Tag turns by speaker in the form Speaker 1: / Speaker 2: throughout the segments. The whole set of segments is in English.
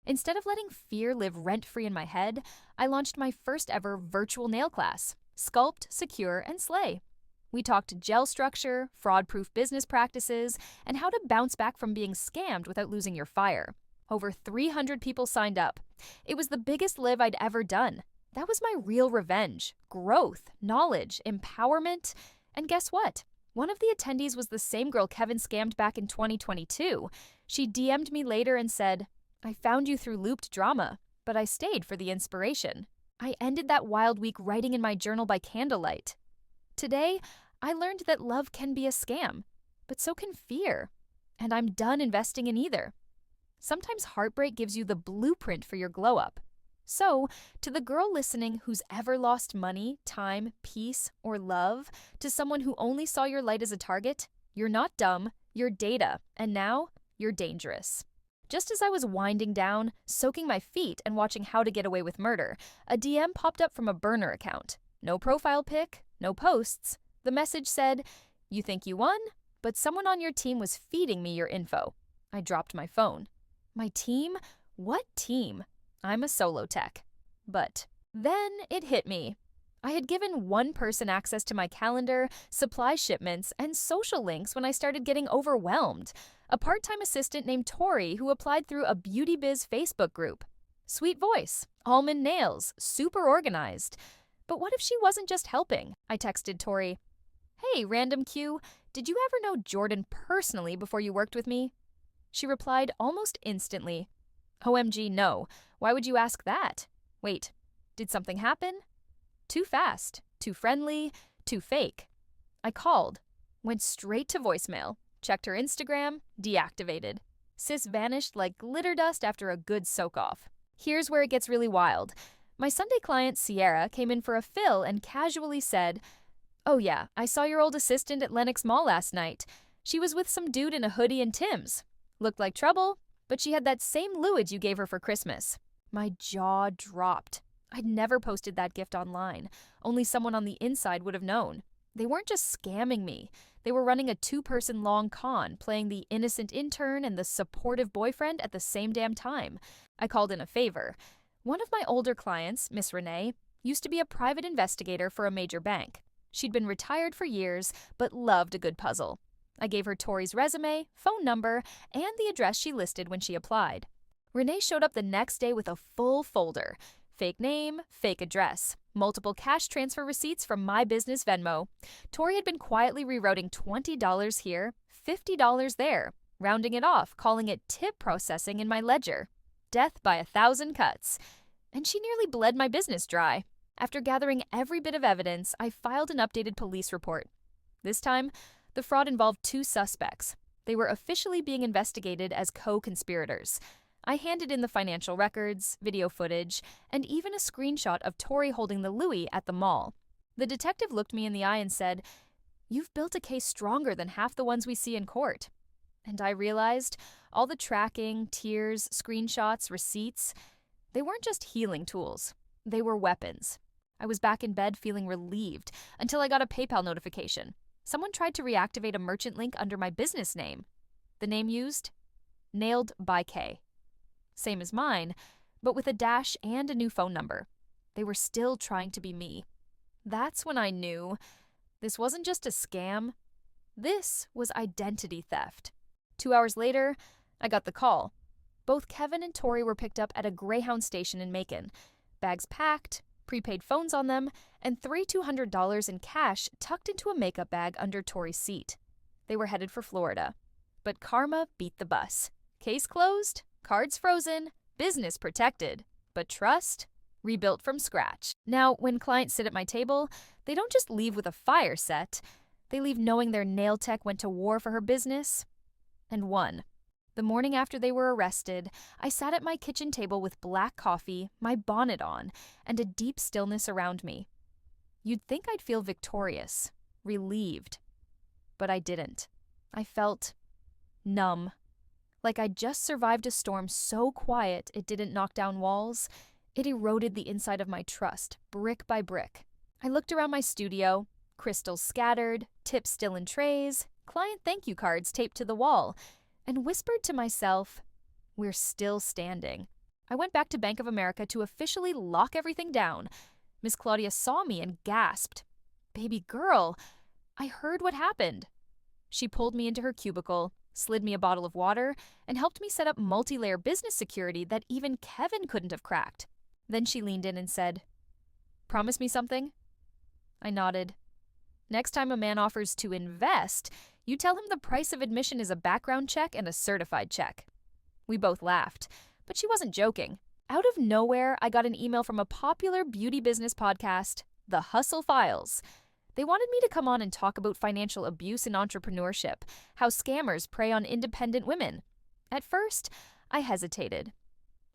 Speaker 1: Instead of letting fear live rent-free in my head, I launched my first ever virtual nail class, Sculpt, Secure, and Slay. We talked gel structure, fraud-proof business practices, and how to bounce back from being scammed without losing your fire. Over 300 people signed up. It was the biggest live I'd ever done. That was my real revenge. Growth, knowledge, empowerment. And guess what? One of the attendees was the same girl Kevin scammed back in 2022. She DM'd me later and said, "I found you through looped drama, but I stayed for the inspiration." I ended that wild week writing in my journal by candlelight. Today, I learned that love can be a scam, but so can fear. And I'm done investing in either. Sometimes heartbreak gives you the blueprint for your glow-up. So, to the girl listening who's ever lost money, time, peace, or love to someone who only saw your light as a target, you're not dumb, you're data, and now you're dangerous. Just as I was winding down, soaking my feet, and watching How to Get Away with Murder, a DM popped up from a burner account. No profile pic, no posts. The message said, "You think you won, but someone on your team was feeding me your info." I dropped my phone. My team? What team? I'm a solo tech. But then it hit me. I had given one person access to my calendar, supply shipments, and social links when I started getting overwhelmed. A part-time assistant named Tori who applied through a beauty biz Facebook group. Sweet voice, almond nails, super organized. But what if she wasn't just helping? I texted Tori, "Hey, random Q, did you ever know Jordan personally before you worked with me?" She replied almost instantly, "OMG, no. Why would you ask that? Wait, did something happen?" Too fast, too friendly, too fake. I called, went straight to voicemail, checked her Instagram, deactivated. Sis vanished like glitter dust after a good soak-off. Here's where it gets really wild. My Sunday client, Sierra, came in for a fill and casually said, "Oh yeah, I saw your old assistant at Lenox Mall last night. She was with some dude in a hoodie and Tim's. Looked like trouble, but she had that same Luid you gave her for Christmas." My jaw dropped. I'd never posted that gift online. Only someone on the inside would have known. They weren't just scamming me. They were running a 2-person long con, playing the innocent intern and the supportive boyfriend at the same damn time. I called in a favor. One of my older clients, Miss Renee, used to be a private investigator for a major bank. She'd been retired for years, but loved a good puzzle. I gave her Tori's resume, phone number, and the address she listed when she applied. Renee showed up the next day with a full folder. Fake name, fake address, multiple cash transfer receipts from my business Venmo. Tori had been quietly rerouting $20 here, $50 there, rounding it off, calling it tip processing in my ledger. Death by 1,000 cuts. And she nearly bled my business dry. After gathering every bit of evidence, I filed an updated police report. This time, the fraud involved 2 suspects. They were officially being investigated as co-conspirators. I handed in the financial records, video footage, and even a screenshot of Tori holding the Louis at the mall. The detective looked me in the eye and said, "You've built a case stronger than half the ones we see in court." And I realized all the tracking, tears, screenshots, receipts, they weren't just healing tools. They were weapons. I was back in bed feeling relieved until I got a PayPal notification. Someone tried to reactivate a merchant link under my business name. The name used? Nailed by K. Same as mine, but with a dash and a new phone number. They were still trying to be me. That's when I knew this wasn't just a scam. This was identity theft. 2 hours later, I got the call. Both Kevin and Tori were picked up at a Greyhound station in Macon. Bags packed, prepaid phones on them, and $3,200 in cash tucked into a makeup bag under Tori's seat. They were headed for Florida. But karma beat the bus. Case closed, cards frozen, business protected, but trust rebuilt from scratch. Now, when clients sit at my table, they don't just leave with a fire set. They leave knowing their nail tech went to war for her business and won. The morning after they were arrested, I sat at my kitchen table with black coffee, my bonnet on, and a deep stillness around me. You'd think I'd feel victorious, relieved, but I didn't. I felt numb, like I'd just survived a storm so quiet it didn't knock down walls. It eroded the inside of my trust, brick by brick. I looked around my studio, crystals scattered, tips still in trays, client thank you cards taped to the wall, and whispered to myself, we're still standing. I went back to Bank of America to officially lock everything down. Miss Claudia saw me and gasped, "Baby girl, I heard what happened." She pulled me into her cubicle, slid me a bottle of water, and helped me set up multi-layer business security that even Kevin couldn't have cracked. Then she leaned in and said, "Promise me something?" I nodded. "Next time a man offers to invest, you tell him the price of admission is a background check and a certified check." We both laughed, but she wasn't joking. Out of nowhere, I got an email from a popular beauty business podcast, The Hustle Files. They wanted me to come on and talk about financial abuse and entrepreneurship, how scammers prey on independent women. At first, I hesitated.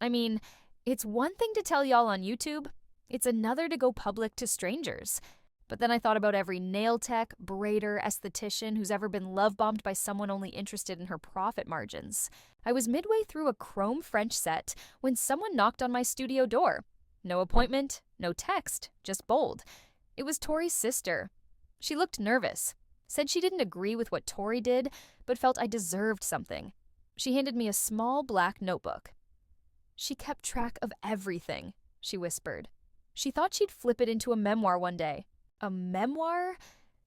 Speaker 1: I mean, it's one thing to tell y'all on YouTube, it's another to go public to strangers. But then I thought about every nail tech, braider, esthetician who's ever been love-bombed by someone only interested in her profit margins. I was midway through a chrome French set when someone knocked on my studio door. No appointment, no text, just bold. It was Tori's sister. She looked nervous, said she didn't agree with what Tori did, but felt I deserved something. She handed me a small black notebook. "She kept track of everything," she whispered. She thought she'd flip it into a memoir one day. A memoir?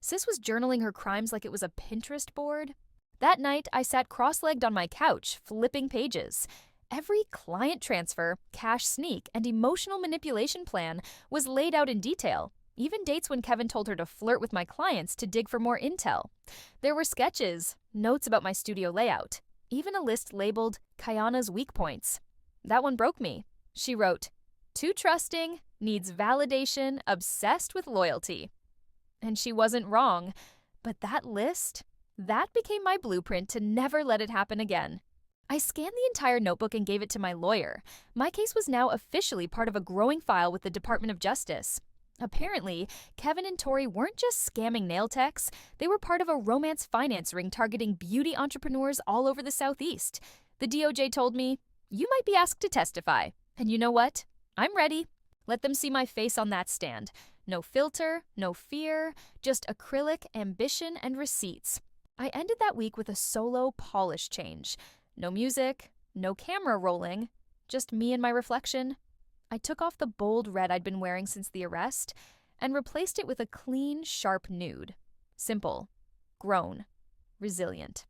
Speaker 1: Sis was journaling her crimes like it was a Pinterest board. That night, I sat cross-legged on my couch, flipping pages. Every client transfer, cash sneak, and emotional manipulation plan was laid out in detail. Even dates when Kevin told her to flirt with my clients to dig for more intel. There were sketches, notes about my studio layout, even a list labeled Kayana's weak points. That one broke me. She wrote, "Too trusting, needs validation, obsessed with loyalty." And she wasn't wrong. But that list, that became my blueprint to never let it happen again. I scanned the entire notebook and gave it to my lawyer. My case was now officially part of a growing file with the Department of Justice. Apparently, Kevin and Tori weren't just scamming nail techs, they were part of a romance finance ring targeting beauty entrepreneurs all over the Southeast. The DOJ told me, "You might be asked to testify." And you know what? I'm ready. Let them see my face on that stand. No filter, no fear, just acrylic, ambition, and receipts. I ended that week with a solo polish change. No music, no camera rolling, just me and my reflection. I took off the bold red I'd been wearing since the arrest and replaced it with a clean, sharp nude. Simple, grown, resilient.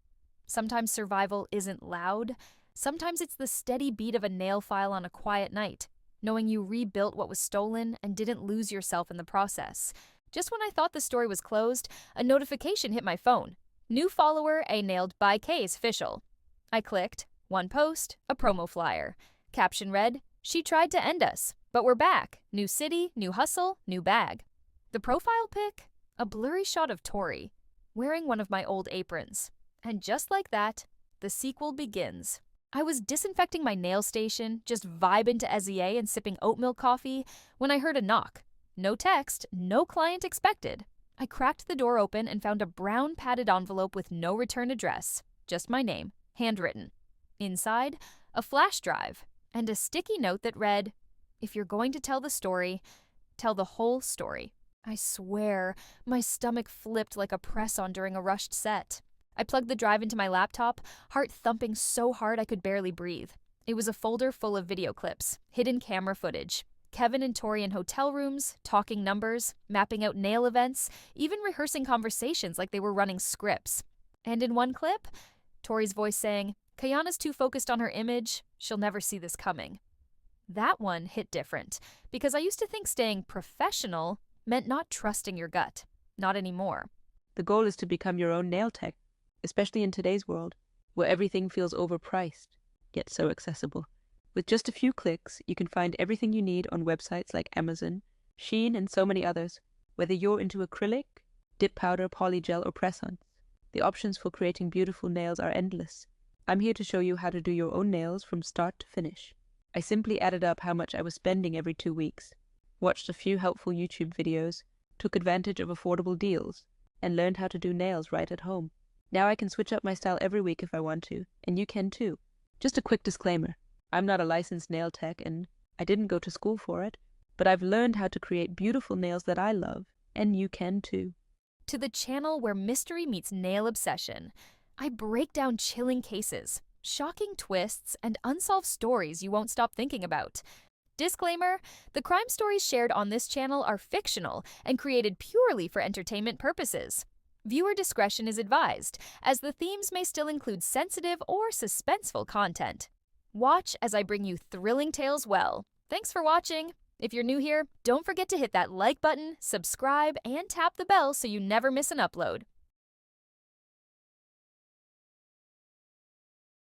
Speaker 1: Sometimes survival isn't loud. Sometimes it's the steady beat of a nail file on a quiet night, knowing you rebuilt what was stolen and didn't lose yourself in the process. Just when I thought the story was closed, a notification hit my phone. "New follower, A nailed by K's official." I clicked. One post, a promo flyer. Caption read, "She tried to end us, but we're back. New city, new hustle, new bag." The profile pic? A blurry shot of Tori, wearing one of my old aprons. And just like that, the sequel begins. I was disinfecting my nail station, just vibing to SEA and sipping oat milk coffee, when I heard a knock. No text, no client expected. I cracked the door open and found a brown padded envelope with no return address, just my name, handwritten. Inside, a flash drive, and a sticky note that read, "If you're going to tell the story, tell the whole story." I swear, my stomach flipped like a press-on during a rushed set. I plugged the drive into my laptop, heart thumping so hard I could barely breathe. It was a folder full of video clips, hidden camera footage, Kevin and Tori in hotel rooms, talking numbers, mapping out nail events, even rehearsing conversations like they were running scripts. And in one clip, Tori's voice saying, "Kayana's too focused on her image, she'll never see this coming." That one hit different, because I used to think staying professional meant not trusting your gut. Not anymore.
Speaker 2: The goal is to become your own nail tech, especially in today's world, where everything feels overpriced, yet so accessible. With just a few clicks, you can find everything you need on websites like Amazon, Shein, and so many others, whether you're into acrylic, dip powder, polygel, or press-ons. The options for creating beautiful nails are endless. I'm here to show you how to do your own nails from start to finish. I simply added up how much I was spending every 2 weeks, watched a few helpful YouTube videos, took advantage of affordable deals, and learned how to do nails right at home. Now I can switch up my style every week if I want to, and you can too. Just a quick disclaimer. I'm not a licensed nail tech and I didn't go to school for it, but I've learned how to create beautiful nails that I love, and you can too.
Speaker 1: To the channel where mystery meets nail obsession. I break down chilling cases, shocking twists, and unsolved stories you won't stop thinking about. Disclaimer: the crime stories shared on this channel are fictional and created purely for entertainment purposes. Viewer discretion is advised, as the themes may still include sensitive or suspenseful content. Watch as I bring you thrilling tales well. Thanks for watching. If you're new here, don't forget to hit that like button, subscribe, and tap the bell so you never miss an upload.